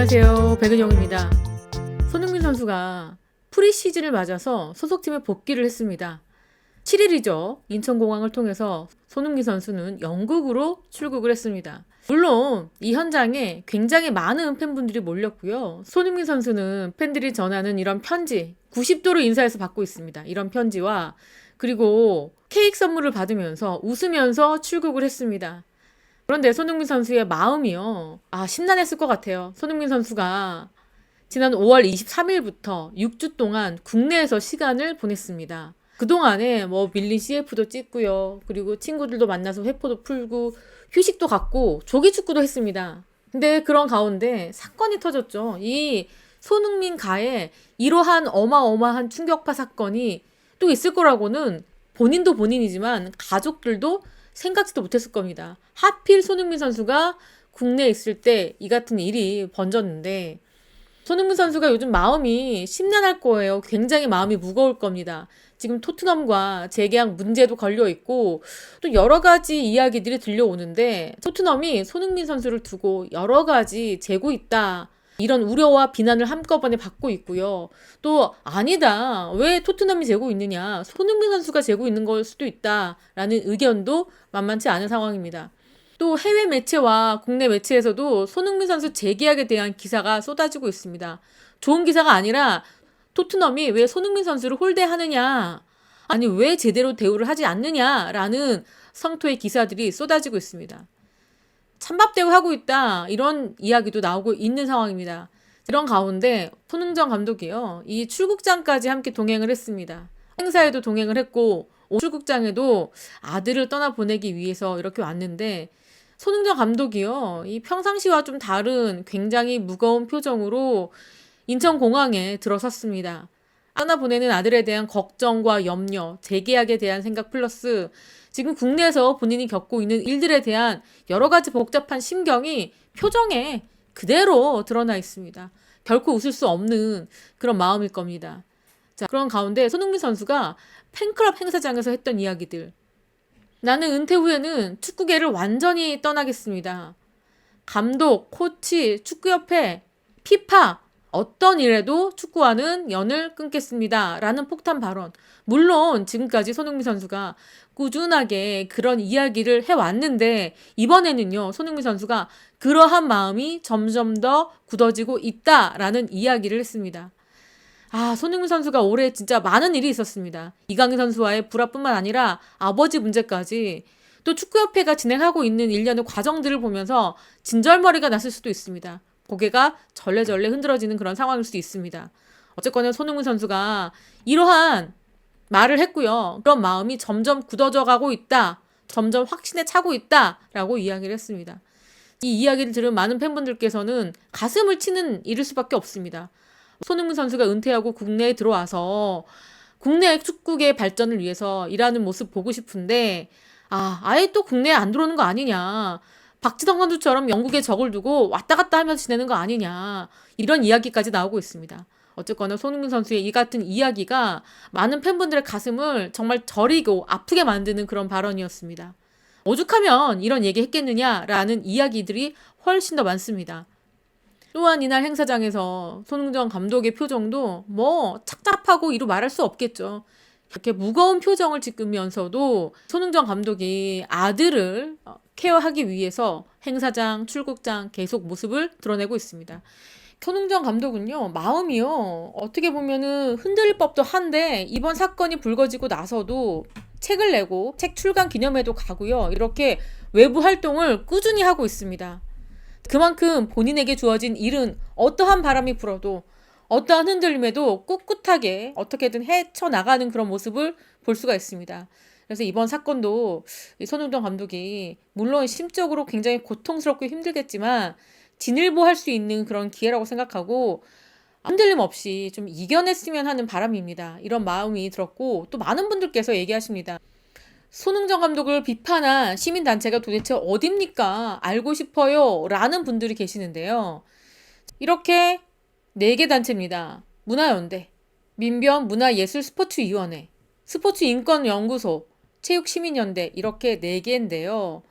안녕하세요. 백은영입니다. 손흥민 선수가 프리시즌을 맞아서 소속팀에 복귀를 했습니다. 7일이죠. 인천공항을 통해서 손흥민 선수는 영국으로 출국을 했습니다. 물론 이 현장에 굉장히 많은 팬분들이 몰렸고요. 손흥민 선수는 팬들이 전하는 이런 편지 90도로 인사해서 받고 있습니다. 이런 편지와 그리고 케이크 선물을 받으면서 웃으면서 출국을 했습니다. 그런데 손흥민 선수의 마음이요. 심란했을 것 같아요. 손흥민 선수가 지난 5월 23일부터 6주 동안 국내에서 시간을 보냈습니다. 그동안에 밀린 CF도 찍고요. 그리고 친구들도 만나서 회포도 풀고 휴식도 갖고 조기축구도 했습니다. 근데 그런 가운데 사건이 터졌죠. 이 손흥민 가에 이러한 어마어마한 충격파 사건이 또 있을 거라고는 본인도 본인이지만 가족들도 생각지도 못했을 겁니다. 하필 손흥민 선수가 국내에 있을 때 이 같은 일이 번졌는데 손흥민 선수가 요즘 마음이 심란할 거예요. 굉장히 마음이 무거울 겁니다. 지금 토트넘과 재계약 문제도 걸려 있고 또 여러 가지 이야기들이 들려오는데 토트넘이 손흥민 선수를 두고 여러 가지 재고 있다. 이런 우려와 비난을 한꺼번에 받고 있고요. 또 아니다. 왜 토트넘이 재고 있느냐. 손흥민 선수가 재고 있는 걸 수도 있다라는 의견도 만만치 않은 상황입니다. 또 해외 매체와 국내 매체에서도 손흥민 선수 재계약에 대한 기사가 쏟아지고 있습니다. 좋은 기사가 아니라 토트넘이 왜 손흥민 선수를 홀대하느냐, 아니 왜 제대로 대우를 하지 않느냐라는 성토의 기사들이 쏟아지고 있습니다. 찬밥 대우하고 있다 이런 이야기도 나오고 있는 상황입니다. 이런 가운데 손흥정 감독이요. 이 출국장까지 함께 동행을 했습니다. 행사에도 동행을 했고 출국장에도 아들을 떠나보내기 위해서 이렇게 왔는데 손흥정 감독이요. 이 평상시와 좀 다른 굉장히 무거운 표정으로 인천공항에 들어섰습니다. 떠나보내는 아들에 대한 걱정과 염려, 재계약에 대한 생각 플러스 지금 국내에서 본인이 겪고 있는 일들에 대한 여러 가지 복잡한 심경이 표정에 그대로 드러나 있습니다. 결코 웃을 수 없는 그런 마음일 겁니다. 자, 그런 가운데 손흥민 선수가 팬클럽 행사장에서 했던 이야기들. 나는 은퇴 후에는 축구계를 완전히 떠나겠습니다. 감독, 코치, 축구협회, 피파 어떤 일에도 축구와는 연을 끊겠습니다. 라는 폭탄 발언. 물론 지금까지 손흥민 선수가 꾸준하게 그런 이야기를 해왔는데 이번에는요. 손흥민 선수가 그러한 마음이 점점 더 굳어지고 있다라는 이야기를 했습니다. 손흥민 선수가 올해 진짜 많은 일이 있었습니다. 이강인 선수와의 불화뿐만 아니라 아버지 문제까지 또 축구협회가 진행하고 있는 일련의 과정들을 보면서 진절머리가 났을 수도 있습니다. 고개가 절레절레 흔들어지는 그런 상황일 수도 있습니다. 어쨌거나 손흥민 선수가 이러한 말을 했고요. 그런 마음이 점점 굳어져 가고 있다. 점점 확신에 차고 있다라고 이야기를 했습니다. 이 이야기를 들은 많은 팬분들께서는 가슴을 치는 일일 수밖에 없습니다. 손흥민 선수가 은퇴하고 국내에 들어와서 국내 축구계 발전을 위해서 일하는 모습 보고 싶은데 아예 또 국내에 안 들어오는 거 아니냐. 박지성 선수처럼 영국에 적을 두고 왔다 갔다 하면서 지내는 거 아니냐. 이런 이야기까지 나오고 있습니다. 어쨌거나 손흥민 선수의 이 같은 이야기가 많은 팬분들의 가슴을 정말 저리고 아프게 만드는 그런 발언이었습니다. 오죽하면 이런 얘기 했겠느냐라는 이야기들이 훨씬 더 많습니다. 또한 이날 행사장에서 손흥정 감독의 표정도 착잡하고 이루 말할 수 없겠죠. 이렇게 무거운 표정을 짓으면서도 손흥정 감독이 아들을 케어하기 위해서 행사장, 출국장 계속 모습을 드러내고 있습니다. 손흥정 감독은요, 마음이요, 어떻게 보면은 흔들릴 법도 한데 이번 사건이 불거지고 나서도 책을 내고 책 출간 기념회도 가고요. 이렇게 외부 활동을 꾸준히 하고 있습니다. 그만큼 본인에게 주어진 일은 어떠한 바람이 불어도 어떠한 흔들림에도 꿋꿋하게 어떻게든 헤쳐나가는 그런 모습을 볼 수가 있습니다. 그래서 이번 사건도 손흥정 감독이 물론 심적으로 굉장히 고통스럽고 힘들겠지만 진일보할 수 있는 그런 기회라고 생각하고 흔들림 없이 좀 이겨냈으면 하는 바람입니다. 이런 마음이 들었고 또 많은 분들께서 얘기하십니다. 손흥정 감독을 비판한 시민단체가 도대체 어딥니까? 알고 싶어요. 라는 분들이 계시는데요. 이렇게 4개 단체입니다. 문화연대, 민변 문화예술스포츠위원회, 스포츠인권연구소, 체육시민연대 이렇게 4개인데요.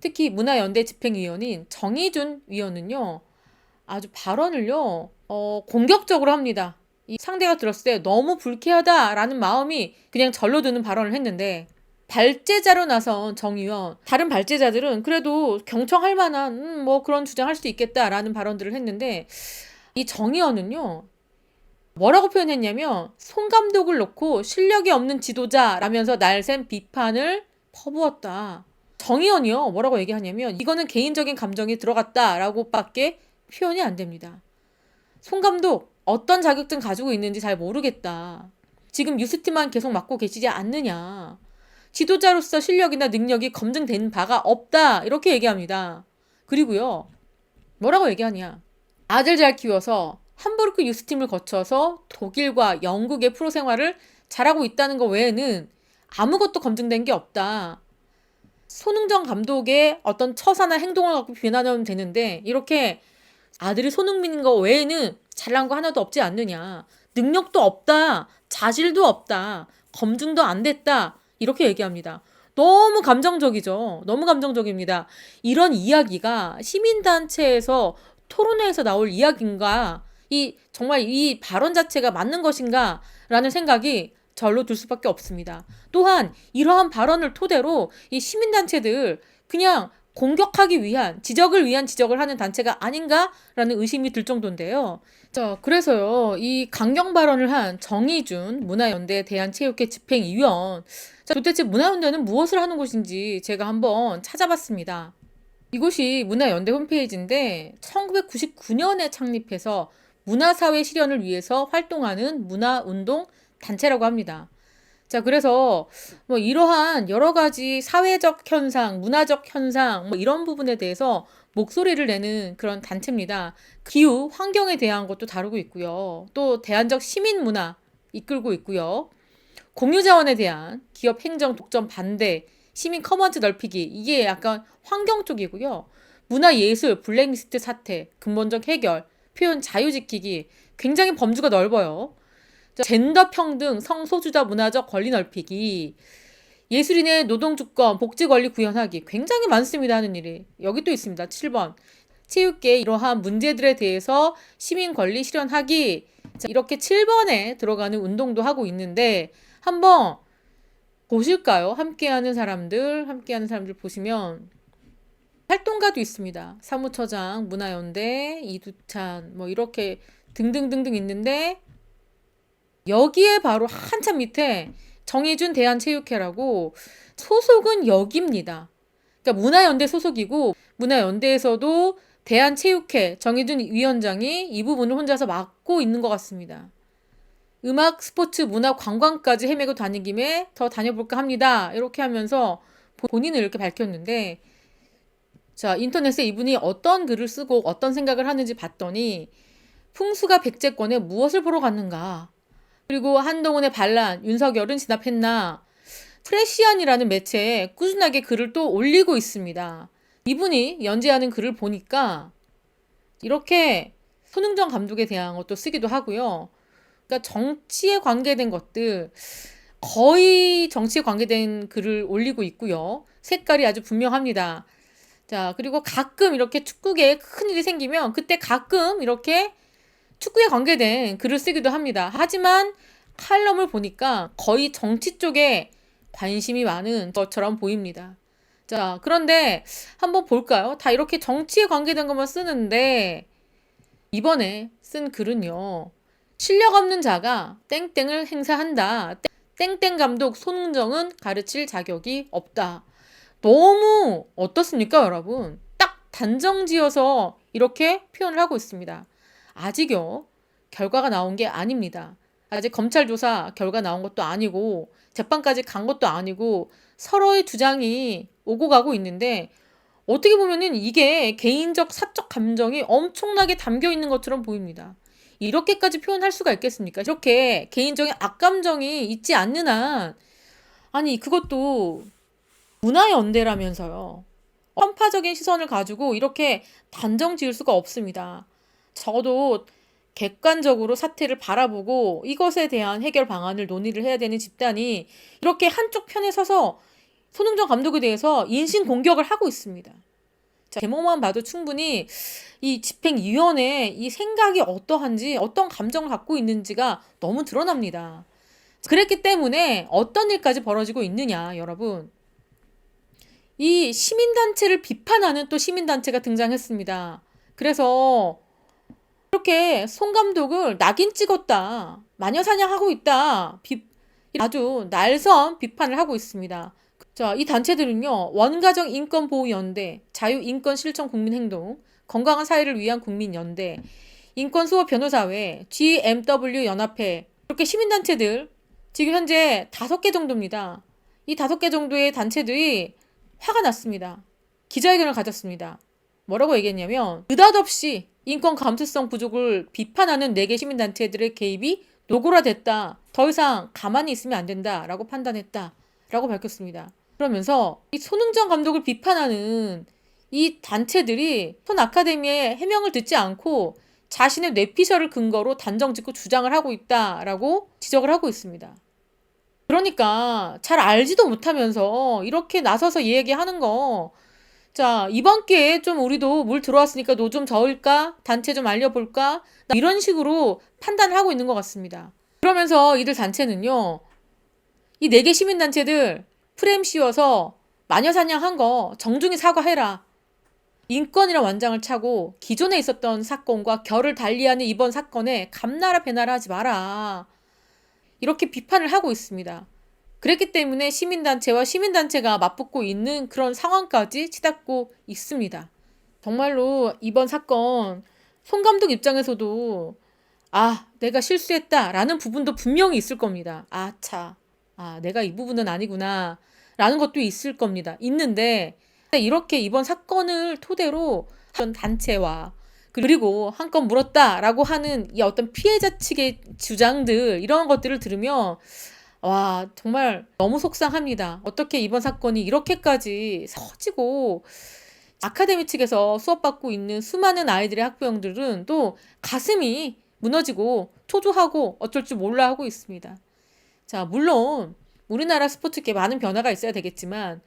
특히 문화연대 집행위원인 정의준 위원은요. 아주 발언을요, 공격적으로 합니다. 이 상대가 들었을 때 너무 불쾌하다라는 마음이 그냥 절로 드는 발언을 했는데, 발제자로 나선 정의원, 다른 발제자들은 그래도 경청할 만한 뭐 그런 주장할 수 있겠다라는 발언들을 했는데, 이 정의원은요 뭐라고 표현했냐면 손 감독을 놓고 실력이 없는 지도자라면서 날샘 비판을 퍼부었다. 정의원이요 뭐라고 얘기하냐면 이거는 개인적인 감정이 들어갔다라고 밖에 표현이 안 됩니다. 손 감독 어떤 자격증 가지고 있는지 잘 모르겠다. 지금 뉴스팀만 계속 맡고 계시지 않느냐. 지도자로서 실력이나 능력이 검증된 바가 없다. 이렇게 얘기합니다. 그리고요. 뭐라고 얘기하냐. 아들 잘 키워서 함부르크 유스팀을 거쳐서 독일과 영국의 프로 생활을 잘하고 있다는 것 외에는 아무것도 검증된 게 없다. 손흥정 감독의 어떤 처사나 행동을 갖고 비난하면 되는데 이렇게 아들이 손흥민인 거 외에는 잘난 거 하나도 없지 않느냐. 능력도 없다. 자질도 없다. 검증도 안 됐다. 이렇게 얘기합니다. 너무 감정적이죠. 너무 감정적입니다. 이런 이야기가 시민단체에서 토론회에서 나올 이야기인가? 정말 이 발언 자체가 맞는 것인가? 라는 생각이 절로 들 수밖에 없습니다. 또한 이러한 발언을 토대로 이 시민단체들 그냥 공격하기 위한, 지적을 위한 지적을 하는 단체가 아닌가라는 의심이 들 정도인데요. 자, 그래서요, 이 강경 발언을 한 정의준 문화연대 대한체육회 집행위원, 자, 도대체 문화연대는 무엇을 하는 곳인지 제가 한번 찾아봤습니다. 이곳이 문화연대 홈페이지인데 1999년에 창립해서 문화사회 실현을 위해서 활동하는 문화운동 단체라고 합니다. 자, 그래서 뭐 이러한 여러 가지 사회적 현상, 문화적 현상, 뭐 이런 부분에 대해서 목소리를 내는 그런 단체입니다. 기후, 환경에 대한 것도 다루고 있고요. 또 대안적 시민 문화 이끌고 있고요. 공유자원에 대한 기업 행정 독점 반대, 시민 커먼즈 넓히기, 이게 약간 환경 쪽이고요. 문화예술, 블랙리스트 사태, 근본적 해결, 표현 자유 지키기, 굉장히 범주가 넓어요. 젠더 평등, 성소수자 문화적 권리 넓히기, 예술인의 노동주권, 복지권리 구현하기, 굉장히 많습니다 하는 일이. 여기 또 있습니다. 7번. 체육계 이러한 문제들에 대해서 시민 권리 실현하기. 자, 이렇게 7번에 들어가는 운동도 하고 있는데 한번 보실까요? 함께하는 사람들 보시면 활동가도 있습니다. 사무처장, 문화연대, 이두찬, 뭐 이렇게 등등등등 있는데 여기에 바로 한참 밑에 정의준 대한체육회라고 소속은 여기입니다. 그러니까 문화연대 소속이고 문화연대에서도 대한체육회 정의준 위원장이 이 부분을 혼자서 맡고 있는 것 같습니다. 음악, 스포츠, 문화, 관광까지 헤매고 다닌 김에 더 다녀볼까 합니다. 이렇게 하면서 본인을 이렇게 밝혔는데 자, 인터넷에 이분이 어떤 글을 쓰고 어떤 생각을 하는지 봤더니 풍수가 백제권에 무엇을 보러 갔는가? 그리고 한동훈의 반란, 윤석열은 진압했나? 프레시안이라는 매체에 꾸준하게 글을 또 올리고 있습니다. 이분이 연재하는 글을 보니까 이렇게 손흥정 감독에 대한 것도 쓰기도 하고요. 그러니까 정치에 관계된 것들 거의 정치에 관계된 글을 올리고 있고요. 색깔이 아주 분명합니다. 자, 그리고 가끔 이렇게 축구계에 큰 일이 생기면 그때 가끔 이렇게 축구에 관계된 글을 쓰기도 합니다. 하지만 칼럼을 보니까 거의 정치 쪽에 관심이 많은 것처럼 보입니다. 자, 그런데 한번 볼까요? 다 이렇게 정치에 관계된 것만 쓰는데 이번에 쓴 글은요. 실력 없는 자가 땡땡을 행사한다. 땡땡 감독 손흥정은 가르칠 자격이 없다. 너무 어떻습니까, 여러분? 딱 단정 지어서 이렇게 표현을 하고 있습니다. 아직요, 결과가 나온 게 아닙니다. 아직 검찰 조사 결과 나온 것도 아니고, 재판까지 간 것도 아니고, 서로의 주장이 오고 가고 있는데, 어떻게 보면은 이게 개인적 사적 감정이 엄청나게 담겨 있는 것처럼 보입니다. 이렇게까지 표현할 수가 있겠습니까? 이렇게 개인적인 악감정이 있지 않는 한, 아니, 그것도 문화연대라면서요. 편파적인 시선을 가지고 이렇게 단정 지을 수가 없습니다. 적어도 객관적으로 사태를 바라보고 이것에 대한 해결 방안을 논의를 해야 되는 집단이 이렇게 한쪽 편에 서서 손흥정 감독에 대해서 인신 공격을 하고 있습니다. 자, 제목만 봐도 충분히 이 집행위원회의 이 생각이 어떠한지, 어떤 감정을 갖고 있는지가 너무 드러납니다. 그랬기 때문에 어떤 일까지 벌어지고 있느냐, 여러분. 이 시민단체를 비판하는 또 시민단체가 등장했습니다. 그래서 이렇게 송 감독을 낙인 찍었다, 마녀사냥하고 있다, 아주 날선 비판을 하고 있습니다. 자, 이 단체들은요, 원가정인권보호연대, 자유인권실천국민행동, 건강한 사회를 위한 국민연대, 인권수호 변호사회, GMW 연합회, 이렇게 시민단체들 지금 현재 5개 정도입니다. 이 5개 정도의 단체들이 화가 났습니다. 기자회견을 가졌습니다. 뭐라고 얘기했냐면, 느닷없이 인권 감수성 부족을 비판하는 4개 시민단체들의 개입이 노골화됐다. 더 이상 가만히 있으면 안 된다라고 판단했다. 라고 밝혔습니다. 그러면서 이 손흥정 감독을 비판하는 이 단체들이 손 아카데미의 해명을 듣지 않고 자신의 뇌피셜을 근거로 단정 짓고 주장을 하고 있다라고 지적을 하고 있습니다. 그러니까 잘 알지도 못하면서 이렇게 나서서 얘기하는 거, 자, 이번 기회에 좀 우리도 물 들어왔으니까 노 좀 저을까? 단체 좀 알려볼까? 이런 식으로 판단을 하고 있는 것 같습니다. 그러면서 이들 단체는요, 이 4개 시민단체들 프레임 씌워서 마녀사냥한 거 정중히 사과해라. 인권이란 완장을 차고 기존에 있었던 사건과 결을 달리하는 이번 사건에 감나라 배나라 하지 마라. 이렇게 비판을 하고 있습니다. 그랬기 때문에 시민단체와 시민단체가 맞붙고 있는 그런 상황까지 치닫고 있습니다. 정말로 이번 사건 송 감독 입장에서도 내가 실수했다라는 부분도 분명히 있을 겁니다. 내가 이 부분은 아니구나 라는 것도 있을 겁니다. 있는데 이렇게 이번 사건을 토대로 어떤 단체와 그리고 한 건 물었다라고 하는 이 어떤 피해자 측의 주장들, 이런 것들을 들으면 와, 정말 너무 속상합니다. 어떻게 이번 사건이 이렇게까지 커지고, 아카데미 측에서 수업받고 있는 수많은 아이들의 학부형들은 또 가슴이 무너지고 초조하고 어쩔 줄 몰라 하고 있습니다. 자, 물론 우리나라 스포츠계 많은 변화가 있어야 되겠지만,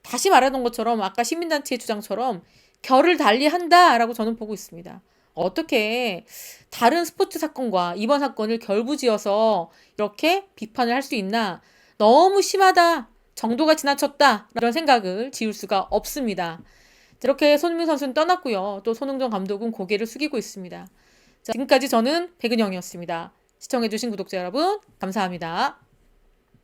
다시 말하던 것처럼 아까 시민단체의 주장처럼 결을 달리한다라고 저는 보고 있습니다. 어떻게 다른 스포츠 사건과 이번 사건을 결부지어서 이렇게 비판을 할 수 있나? 너무 심하다, 정도가 지나쳤다, 이런 생각을 지울 수가 없습니다. 이렇게 손흥민 선수는 떠났고요. 또 손흥정 감독은 고개를 숙이고 있습니다. 자, 지금까지 저는 백은영이었습니다. 시청해주신 구독자 여러분, 감사합니다.